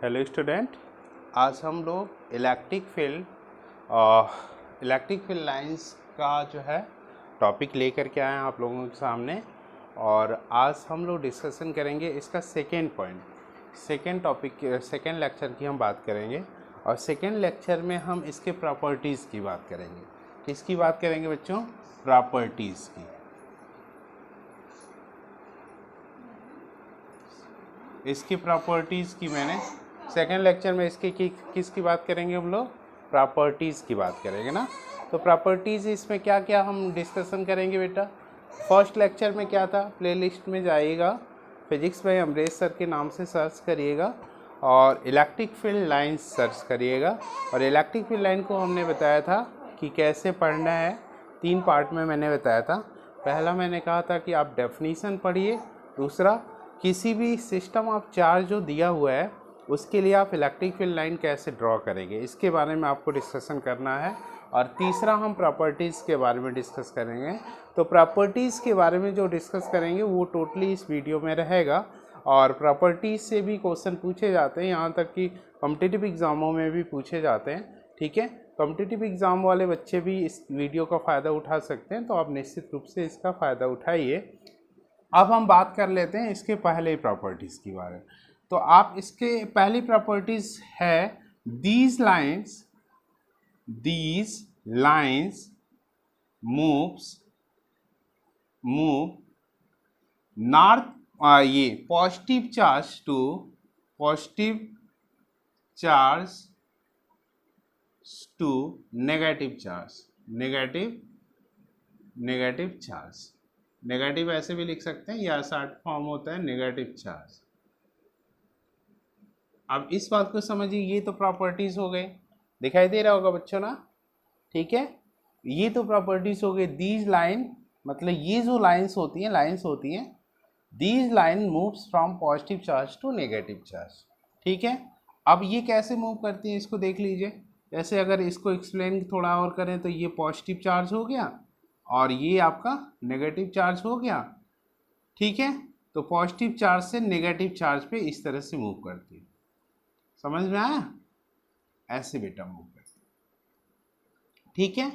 Hello student, आज हम लोग इलेक्ट्रिक फील्ड लाइंस का जो है टॉपिक लेकर के आए हैं आप लोगों के सामने। और आज हम लोग डिस्कशन करेंगे इसका सेकेंड पॉइंट, सेकेंड लेक्चर की हम बात करेंगे। और सेकेंड लेक्चर में हम इसके प्रॉपर्टीज़ की बात करेंगे। किसकी बात करेंगे बच्चों? प्रॉपर्टीज़ की। इसकी प्रॉपर्टीज़ की मैंने सेकेंड लेक्चर में इसके किसकी बात करेंगे हम लोग? प्रॉपर्टीज़ की बात करेंगे ना। तो प्रॉपर्टीज़ इसमें क्या क्या हम डिस्कशन करेंगे बेटा? फर्स्ट लेक्चर में क्या था? प्लेलिस्ट में जाइएगा, फिजिक्स बाय अमरेश सर के नाम से सर्च करिएगा और इलेक्ट्रिक फील्ड लाइंस सर्च करिएगा। और इलेक्ट्रिक फील्ड लाइन को हमने बताया था कि कैसे पढ़ना है, 3 पार्ट में मैंने बताया था। पहला मैंने कहा था कि आप डेफिनीशन पढ़िए, दूसरा किसी भी सिस्टम ऑफ चार्ज जो दिया हुआ है उसके लिए आप इलेक्ट्रिक फील्ड लाइन कैसे ड्रॉ करेंगे, इसके बारे में आपको डिस्कशन करना है। और तीसरा हम प्रॉपर्टीज़ के बारे में डिस्कस करेंगे। तो प्रॉपर्टीज़ के बारे में जो डिस्कस करेंगे वो टोटली इस वीडियो में रहेगा। और प्रॉपर्टीज़ से भी क्वेश्चन पूछे जाते हैं, यहाँ तक कि कॉम्पिटिटिव एग्ज़ामों में भी पूछे जाते हैं। ठीक है, कॉम्पिटिटिव एग्ज़ाम वाले बच्चे भी इस वीडियो का फ़ायदा उठा सकते हैं, तो आप निश्चित रूप से इसका फ़ायदा उठाइए। अब हम बात कर लेते हैं इसके पहले प्रॉपर्टीज़ के बारे में। तो आप इसके पहली प्रॉपर्टीज़ है दीज लाइंस मूव नॉर्थ, ये positive charge to negative charge. Negative ऐसे भी लिख सकते हैं या शॉर्ट फॉर्म होता है नेगेटिव चार्ज। अब इस बात को समझिए, ये तो प्रॉपर्टीज हो गई, दिखाई दे रहा होगा बच्चों ना। ठीक है, ये तो प्रॉपर्टीज हो गई। दीज लाइन मतलब ये जो लाइंस होती हैं these line moves from positive charge to negative charge. ठीक है, अब ये कैसे मूव करती हैं इसको देख लीजिए। जैसे अगर इसको एक्सप्लेन थोड़ा और करें तो ये पॉजिटिव चार्ज हो गया और ये आपका नेगेटिव चार्ज हो गया। ठीक है, तो पॉजिटिव चार्ज से नेगेटिव चार्ज पे इस तरह से मूव करती है। समझ में आया? ऐसे बेटा मूव करती है। ठीक है,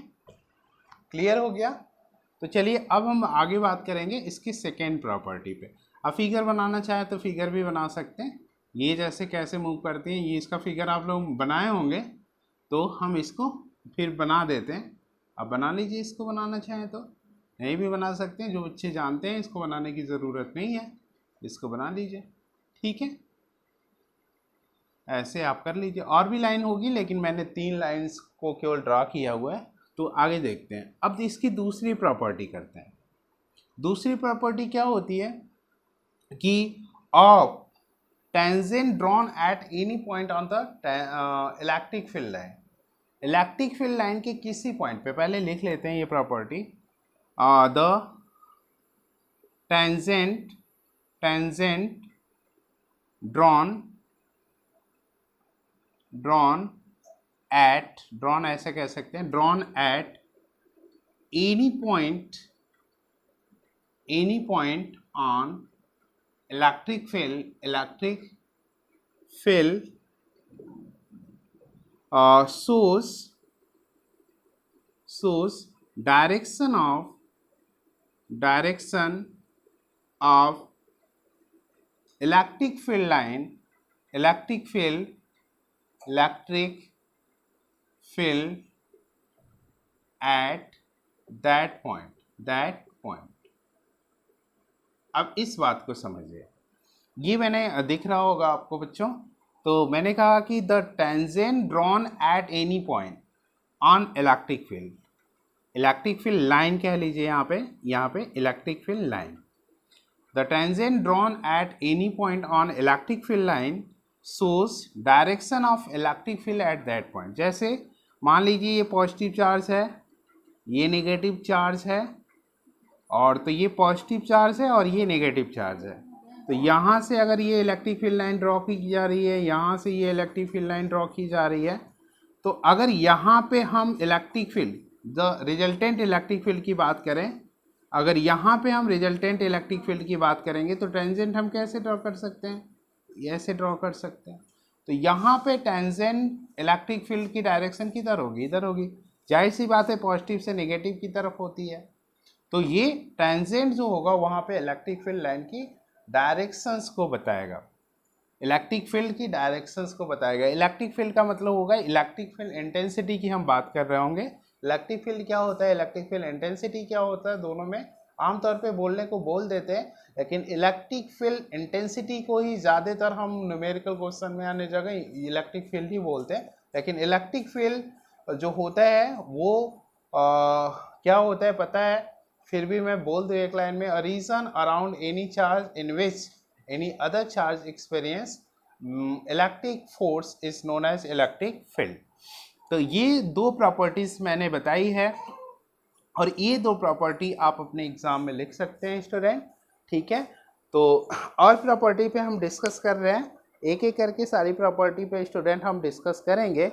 क्लियर हो गया? तो चलिए अब हम आगे बात करेंगे इसकी सेकेंड प्रॉपर्टी पे। अब फिगर बनाना चाहे तो फिगर भी बना सकते हैं। ये जैसे कैसे मूव करती हैं, ये इसका फिगर आप लोग बनाए होंगे, तो हम इसको फिर बना देते हैं। अब बना लीजिए, इसको बनाना चाहें तो नहीं भी बना सकते हैं, जो बच्चे जानते हैं इसको बनाने की ज़रूरत नहीं है, इसको बना लीजिए। ठीक है, ऐसे आप कर लीजिए। और भी लाइन होगी लेकिन मैंने 3 लाइंस को केवल ड्रा किया हुआ है। तो आगे देखते हैं, अब इसकी दूसरी प्रॉपर्टी करते हैं। दूसरी प्रॉपर्टी क्या होती है कि of tangent drawn at any point on the electric field line. Electric field line के किसी पॉइंट पे, पहले लिख लेते हैं ये प्रॉपर्टी, द टेंजेंट ड्रॉन ऐसे कह सकते हैं, drawn at any point on electric field shows direction of electric field line, electric field at that point। अब इस बात को समझिए, ये मैंने दिख रहा होगा आपको बच्चों। तो मैंने कहा कि the tangent drawn at any point on electric field line कह लीजिए, यहाँ पे electric field line. The tangent drawn at any point on electric field line shows direction of electric field at that point. जैसे मान लीजिए ये positive charge है, ये नेगेटिव चार्ज है, और तो ये पॉजिटिव चार्ज है और ये नेगेटिव चार्ज है। तो यहाँ से अगर ये इलेक्ट्रिक फील्ड लाइन ड्रॉ की जा रही है, यहाँ से ये इलेक्ट्रिक फील्ड लाइन ड्रॉ की जा रही है, तो अगर यहाँ पे हम electric field, the resultant electric field की बात करें, अगर यहाँ पे हम रिजल्टेंट इलेक्ट्रिक फील्ड की बात करेंगे तो टेंजेंट हम कैसे ड्रॉ कर सकते हैं? ऐसे ड्रॉ कर सकते हैं। तो यहाँ पे टेंजेंट इलेक्ट्रिक फील्ड की डायरेक्शन किधर होगी, इधर होगी। जाहिर सी बात है पॉजिटिव से नेगेटिव की तरफ होती है। तो ये टेंजेंट जो होगा वहाँ पे इलेक्ट्रिक फील्ड लाइन की डायरेक्शंस को बताएगा, इलेक्ट्रिक फील्ड की डायरेक्शंस को बताएगा। इलेक्ट्रिक फील्ड का मतलब होगा इलेक्ट्रिक फील्ड इंटेंसिटी की हम बात कर रहे होंगे। इलेक्ट्रिक फील्ड क्या होता है, इलेक्ट्रिक फील्ड इंटेंसिटी क्या होता है, दोनों में आमतौर पे बोलने को बोल देते हैं, लेकिन इलेक्ट्रिक फील्ड इंटेंसिटी को ही ज़्यादातर हम न्यूमेरिकल क्वेश्चन में आने जगह इलेक्ट्रिक फील्ड ही बोलते हैं। लेकिन इलेक्ट्रिक फील्ड जो होता है वो क्या होता है पता है, फिर भी मैं बोल दूँ एक लाइन में, a region around any charge in which any other charge experience electric force is known as electric field. तो ये दो प्रॉपर्टीज मैंने बताई है और ये दो प्रॉपर्टी आप अपने एग्जाम में लिख सकते हैं स्टूडेंट, ठीक है। तो और प्रॉपर्टी पे हम डिस्कस कर रहे हैं, एक एक करके सारी प्रॉपर्टी पे स्टूडेंट हम डिस्कस करेंगे,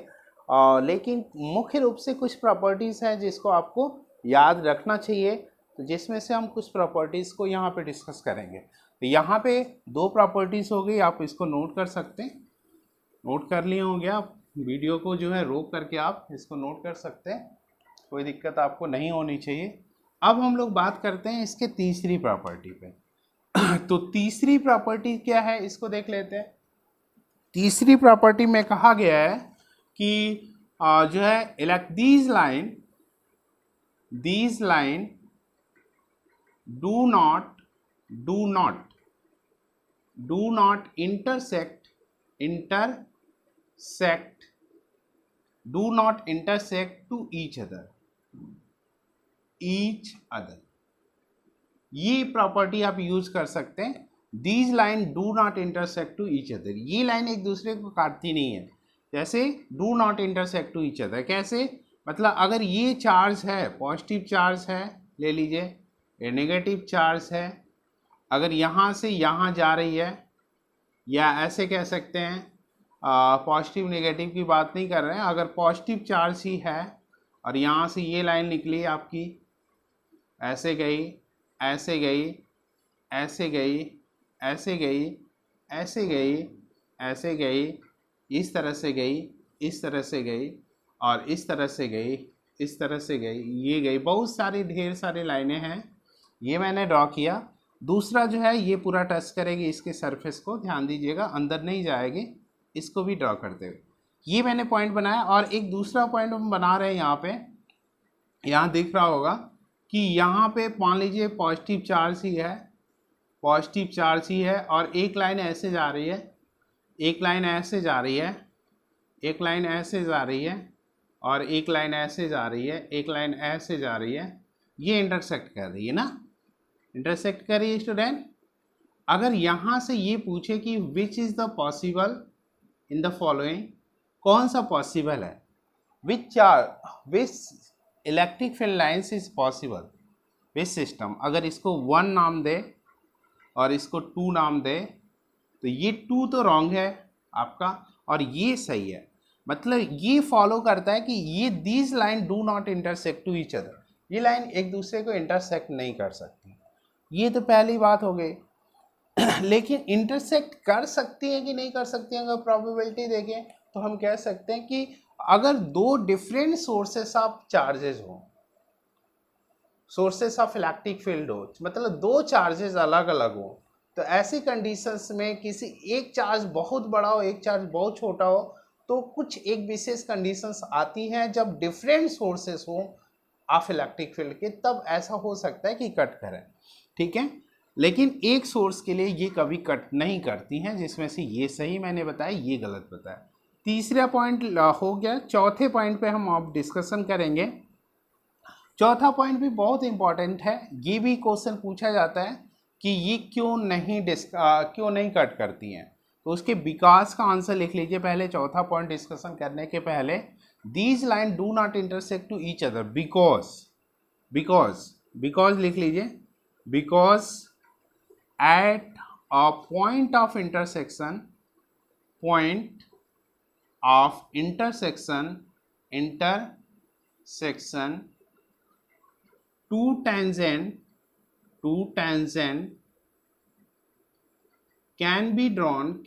लेकिन मुख्य रूप से कुछ प्रॉपर्टीज़ हैं जिसको आपको याद रखना चाहिए, तो जिसमें से हम कुछ प्रॉपर्टीज़ को यहाँ पे डिस्कस करेंगे। तो यहाँ पे दो प्रॉपर्टीज़ हो गई, आप इसको नोट कर सकते हैं, नोट कर लिए होंगे आप, वीडियो को जो है रोक करके आप इसको नोट कर सकते हैं, कोई दिक्कत आपको नहीं होनी चाहिए। अब हम लोग बात करते हैं इसके तीसरी प्रॉपर्टी पे। तो तीसरी प्रॉपर्टी क्या है इसको देख लेते हैं। तीसरी प्रॉपर्टी में कहा गया है कि जो है these line do not intersect to each other। ये प्रॉपर्टी आप यूज कर सकते हैं, these line do not intersect to each other. ये लाइन एक दूसरे को काटती नहीं है, जैसे do not intersect to each other कैसे, मतलब अगर ये चार्ज है, पॉजिटिव चार्ज है ले लीजिए, ये नेगेटिव चार्ज है, अगर यहाँ से यहाँ जा रही है, या ऐसे कह सकते हैं पॉजिटिव नेगेटिव की बात नहीं कर रहे हैं, अगर पॉजिटिव चार्ज ही है और यहाँ से ये लाइन निकली आपकी, ऐसे गई, ऐसे गई, ऐसे गई, ऐसे गई, ऐसे गई, ऐसे गई, इस तरह से गई, इस तरह से गई, और इस तरह से गई, इस तरह से गई, ये गई, बहुत सारी ढेर सारी लाइनें हैं, ये मैंने ड्रॉ किया। दूसरा जो है ये पूरा टच करेगी इसके सरफेस को, ध्यान दीजिएगा अंदर नहीं जाएगी, इसको भी ड्रॉ करते हुए ये मैंने पॉइंट बनाया। और एक दूसरा पॉइंट हम बना रहे हैं यहाँ पे, यहाँ दिख रहा होगा कि यहाँ पे मान लीजिए पॉजिटिव चार्ज ही है, पॉजिटिव चार्ज ही है, और एक लाइन ऐसे जा रही है, एक लाइन ऐसे जा रही है, एक लाइन ऐसे जा रही है, और एक लाइन ऐसे जा रही है, एक लाइन ऐसे जा रही है, ये इंटरसेक्ट कर रही है ना, इंटरसेक्ट कर रही है स्टूडेंट। अगर यहाँ से ये पूछे कि which is the possible in the following, कौन सा पॉसिबल है, विच electric field lines is possible which system, अगर इसको 1 नाम दे और इसको 2 नाम दे, तो ये 2 तो रॉन्ग है आपका और ये सही है, मतलब ये फॉलो करता है कि ये these line do not intersect to each other, ये लाइन एक दूसरे को इंटरसेक्ट नहीं कर सकती, ये तो पहली बात हो गई। लेकिन इंटरसेक्ट कर सकती है कि नहीं कर सकती है, अगर प्रोबेबिलिटी देखें तो हम कह सकते हैं कि अगर दो डिफरेंट सोर्सेस ऑफ चार्जेस हो, सोर्सेस ऑफ इलेक्ट्रिक फील्ड हो, मतलब दो चार्जेस अलग अलग हो, तो ऐसी कंडीशंस में किसी एक चार्ज बहुत बड़ा हो, एक चार्ज बहुत छोटा हो, तो कुछ एक विशेष कंडीशंस आती हैं जब डिफरेंट सोर्सेस हो ऑफ इलेक्ट्रिक फील्ड के, तब ऐसा हो सकता है कि कट करें, ठीक है। लेकिन एक सोर्स के लिए ये कभी कट नहीं करती हैं, जिसमें से ये सही मैंने बताया, ये गलत बताया। तीसरा पॉइंट हो गया, चौथे पॉइंट पे हम अब डिस्कशन करेंगे। चौथा पॉइंट भी बहुत इंपॉर्टेंट है, ये भी क्वेश्चन पूछा जाता है कि ये क्यों नहीं कट करती हैं, तो उसके बिकॉज का आंसर लिख लीजिए पहले, चौथा पॉइंट डिस्कशन करने के पहले। These line do not intersect to each other because लिख लीजिए, because at a point of intersection two tangent can be drawn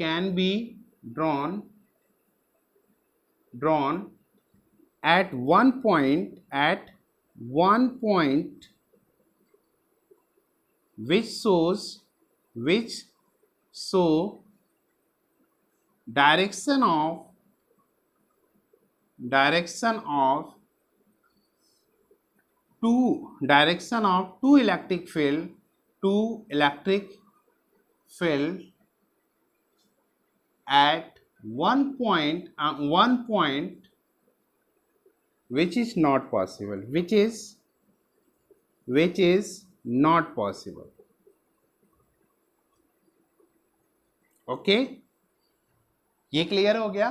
drawn at one point which show direction of two electric field at one point which is not possible, okay ये clear हो गया।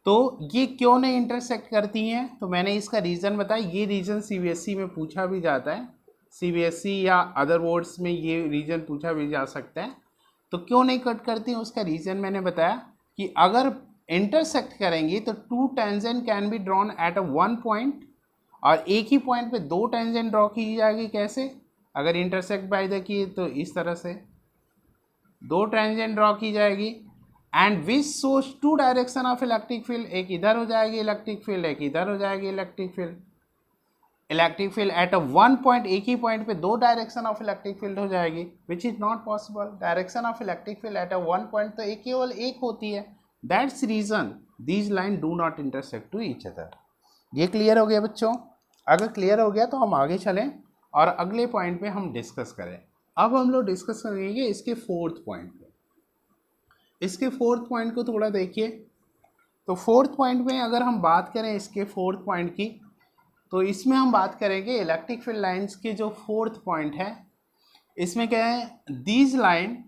तो ये क्यों नहीं intersect करती हैं, तो मैंने इसका रीज़न बताया। ये रीज़न सीबीएसई में पूछा भी जाता है, सीबीएसई या अदर बोर्ड्स में ये रीज़न पूछा भी जा सकता है। तो क्यों नहीं कट करती हैं, उसका रीज़न मैंने बताया कि अगर इंटरसेक्ट करेंगी तो two tangent can be drawn at a one point, और एक ही पॉइंट पे दो टेंजेंट ड्रॉ की जाएगी। कैसे? अगर इंटरसेक्ट बाय द की तो इस तरह से दो टेंजेंट ड्रॉ की जाएगी। And which shows two direction of electric field, एक इधर हो जाएगी इलेक्ट्रिक फील्ड, एक इधर हो जाएगी electric field at a one point, एक ही पॉइंट पे दो डायरेक्शन ऑफ इलेक्ट्रिक फील्ड हो जाएगी, which is not possible. Direction of electric field at a one point तो एक केवल एक होती है। That's reason these line do not intersect to each other. ये क्लियर हो गया बच्चों? अगर क्लियर हो गया तो हम आगे चलें और अगले पॉइंट पे हम डिस्कस करें। अब हम लोग डिस्कस करेंगे इसके फोर्थ पॉइंट पे। इसके फोर्थ पॉइंट को थोड़ा देखिए। तो फोर्थ पॉइंट में अगर हम बात करें इसके फोर्थ पॉइंट की, तो इसमें हम बात करेंगे इलेक्ट्रिक फील्ड लाइंस के जो फोर्थ पॉइंट है। इसमें क्या है, these lines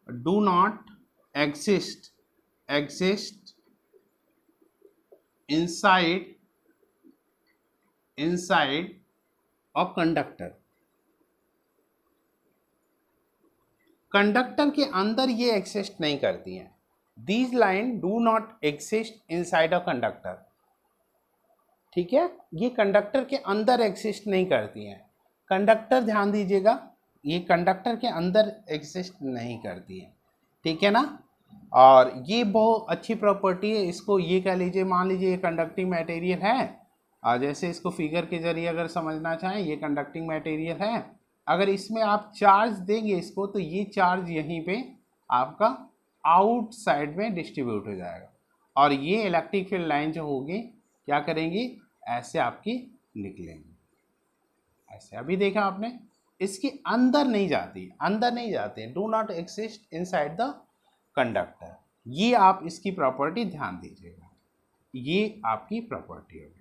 do not exist inside a conductor। Conductor के अंदर ये एग्जिस्ट नहीं करती हैं। These line do not exist inside a conductor. ठीक है, ये कंडक्टर के अंदर एग्जिस्ट नहीं करती हैं। कंडक्टर, ध्यान दीजिएगा, ये कंडक्टर के अंदर एग्जिस्ट नहीं करती हैं। ठीक है ना? और ये बहुत अच्छी प्रॉपर्टी है। इसको ये कह लीजिए, मान लीजिए ये कंडक्टिंग मटेरियल है, और जैसे इसको फिगर के जरिए अगर समझना चाहें, ये कंडक्टिंग मटेरियल है। अगर इसमें आप चार्ज देंगे इसको, तो ये चार्ज यहीं पे आपका आउटसाइड में डिस्ट्रीब्यूट हो जाएगा, और ये इलेक्ट्रिक फील्ड लाइन जो होगी क्या करेंगी, ऐसे आपकी निकलेंगी, ऐसे। अभी देखा आपने, इसके अंदर नहीं जाती, do not exist inside the conductor. ये आप इसकी प्रॉपर्टी ध्यान दीजिएगा, ये आपकी प्रॉपर्टी होगी।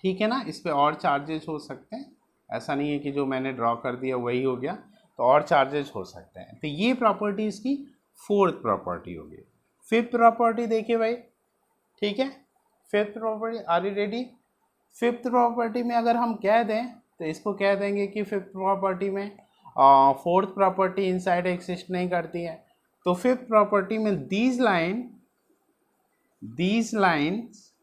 ठीक है ना? इस पे और चार्जेस हो सकते हैं, ऐसा नहीं है कि जो मैंने ड्रॉ कर दिया वही हो गया, तो और चार्जेस हो सकते हैं। तो ये प्रॉपर्टी इसकी फोर्थ प्रॉपर्टी होगी। फिफ्थ प्रॉपर्टी देखिए भाई। ठीक है, fifth property, are you ready? Fifth property में अगर हम कह दें तो इसको कह देंगे कि फिफ्थ प्रॉपर्टी में फोर्थ प्रॉपर्टी इनसाइड एग्जिस्ट नहीं करती है। तो फिफ्थ प्रॉपर्टी में दीज लाइन्स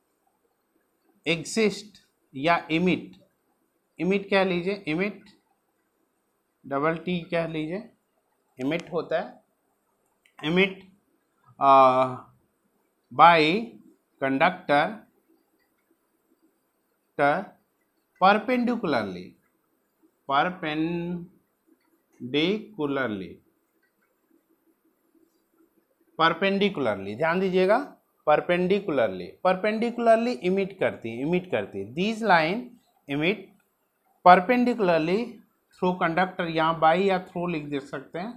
एग्जिस्ट या इमिट कह लीजिए, इमिट, डबल टी कह लीजिए, इमिट होता है, इमिट बाय कंडक्टर परपेंडिकुलरली, ध्यान दीजिएगा, परपेंडिकुलरली इमिट करती है। These line emit perpendicularly through conductor, यहाँ बाई या थ्रू लिख दे सकते हैं,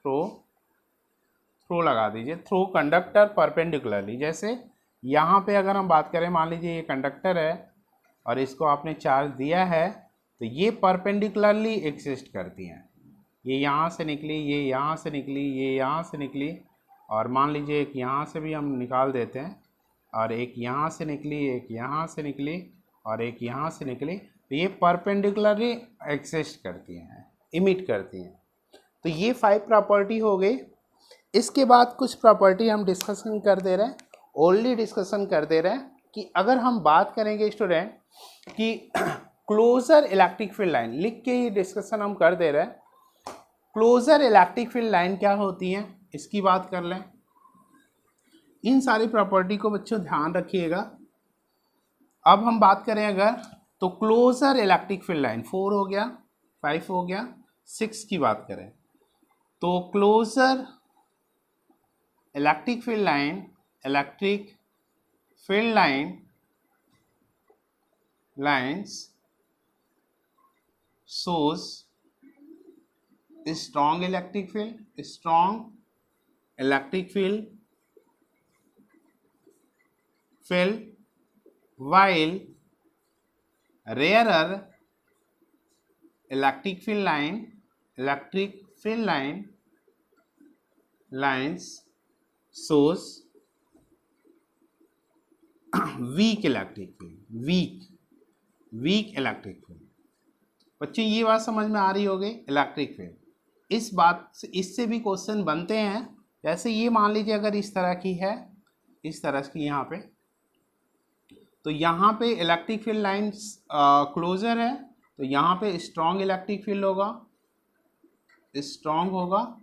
थ्रू लगा दीजिए, थ्रू कंडक्टर परपेंडिकुलरली। जैसे यहाँ पे अगर हम बात करें, मान लीजिए ये कंडक्टर है और इसको आपने चार्ज दिया है, तो ये परपेंडिकुलरली एग्जिस्ट करती हैं। ये यहाँ से निकली, ये यहाँ से निकली, ये यहाँ से निकली, और मान लीजिए एक यहाँ से भी हम निकाल देते हैं, और एक यहाँ से निकली, एक यहाँ से निकली, और एक यहाँ से निकली, तो ये परपेंडिकुलरली एग्जिस्ट करती हैं, इमिट करती हैं। तो ये 5 प्रॉपर्टी हो गई। इसके बाद कुछ प्रॉपर्टी हम डिस्कशन कर दे रहे हैं, ओनली डिस्कशन कर दे रहे हैं कि अगर हम बात करेंगे स्टूडेंट कि क्लोजर इलेक्ट्रिक फील्ड लाइन लिख के ही डिस्कशन हम कर दे रहे हैं। क्लोजर इलेक्ट्रिक फील्ड लाइन क्या होती है इसकी बात कर लें। इन सारी प्रॉपर्टी को बच्चों ध्यान रखिएगा। अब हम बात करें अगर तो क्लोजर इलेक्ट्रिक फील्ड लाइन 4 हो गया, 5 हो गया, 6 की बात करें तो closer electric field line lines shows strong electric field while rarer electric field lines shows weak electric field। बच्चे ये बात समझ में आ रही होगी इलेक्ट्रिक फील्ड। इस बात से इससे भी क्वेश्चन बनते हैं। जैसे ये मान लीजिए अगर इस तरह की है, इस तरह की यहाँ पे, तो यहाँ पे इलेक्ट्रिक फील्ड लाइन्स क्लोजर है तो यहाँ पे स्ट्रॉन्ग इलेक्ट्रिक फील्ड होगा, स्ट्रॉन्ग होगा।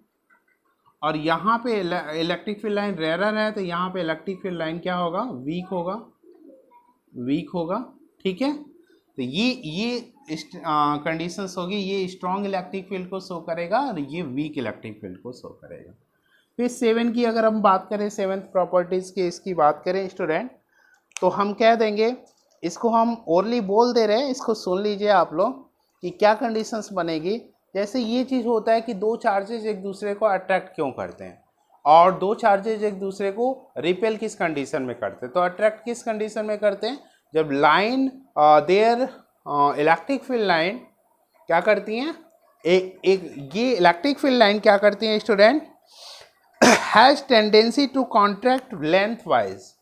और यहाँ पे इलेक्ट्रिक फील्ड लाइन रेयर है तो यहाँ पे इलेक्ट्रिक फील्ड लाइन क्या होगा, वीक होगा। ठीक है, तो ये कंडीशंस होगी। ये स्ट्रॉन्ग इलेक्ट्रिक फील्ड को शो करेगा और ये वीक इलेक्ट्रिक फील्ड को शो करेगा। फिर 7 की अगर हम बात करें, 7th प्रॉपर्टीज़ की इसकी बात करें स्टूडेंट, तो हम कह देंगे, इसको हम ओरली बोल दे रहे हैं, इसको सुन लीजिए आप लोग कि क्या कंडीशंस बनेगी। जैसे ये चीज़ होता है कि दो चार्जेज एक दूसरे को अट्रैक्ट क्यों करते हैं और दो चार्जेज एक दूसरे को रिपेल किस कंडीशन में करते हैं। तो अट्रैक्ट किस कंडीशन में करते हैं, जब line there electric field line क्या करती हैं, ये इलेक्ट्रिक फील्ड लाइन क्या करती हैं student, has tendency to contract lengthwise.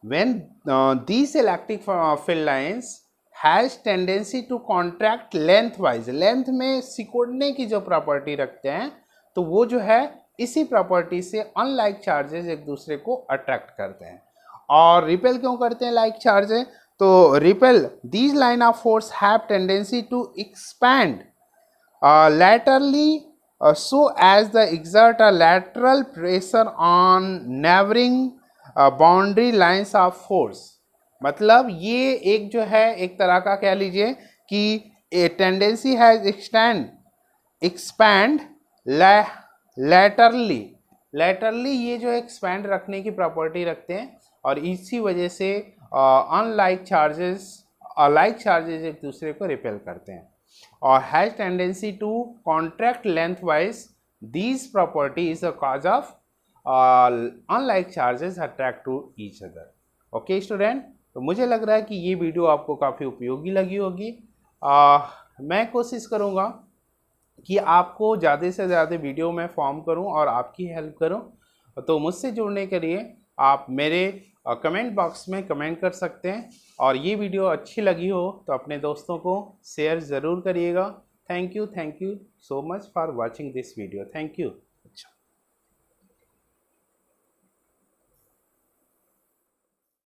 When these electric field lines has tendency to contract lengthwise, length में सिकुड़ने की जो प्रॉपर्टी रखते हैं तो वो जो है इसी प्रॉपर्टी से अनलाइक चार्जेस एक दूसरे को अट्रैक्ट करते हैं। और रिपेल क्यों करते हैं लाइक चार्जेस, तो repel these line of force have tendency to expand laterally so as the exert a lateral pressure on neighboring boundary lines of force। मतलब ये एक जो है एक तरह का कह लीजिए कि टेंडेंसी हैज एक्सपैंड लैटरली, ये जो एक्सपैंड रखने की प्रॉपर्टी रखते हैं और इसी वजह से अनलाइक चार्जेस एक दूसरे को रिपेल करते हैं। और has tendency to contract lengthwise, these property is a cause of unlike charges attract to each other. Okay student, तो मुझे लग रहा है कि ये वीडियो आपको काफ़ी उपयोगी लगी होगी। मैं कोशिश करूँगा कि आपको ज़्यादा से ज़्यादा वीडियो में फॉर्म करूँ और आपकी हेल्प करूँ। तो मुझसे जुड़ने के लिए आप मेरे कमेंट बॉक्स में कमेंट कर सकते हैं और ये वीडियो अच्छी लगी हो तो अपने दोस्तों को शेयर ज़रूर करिएगा। Thank you so much for watching this video. Thank you.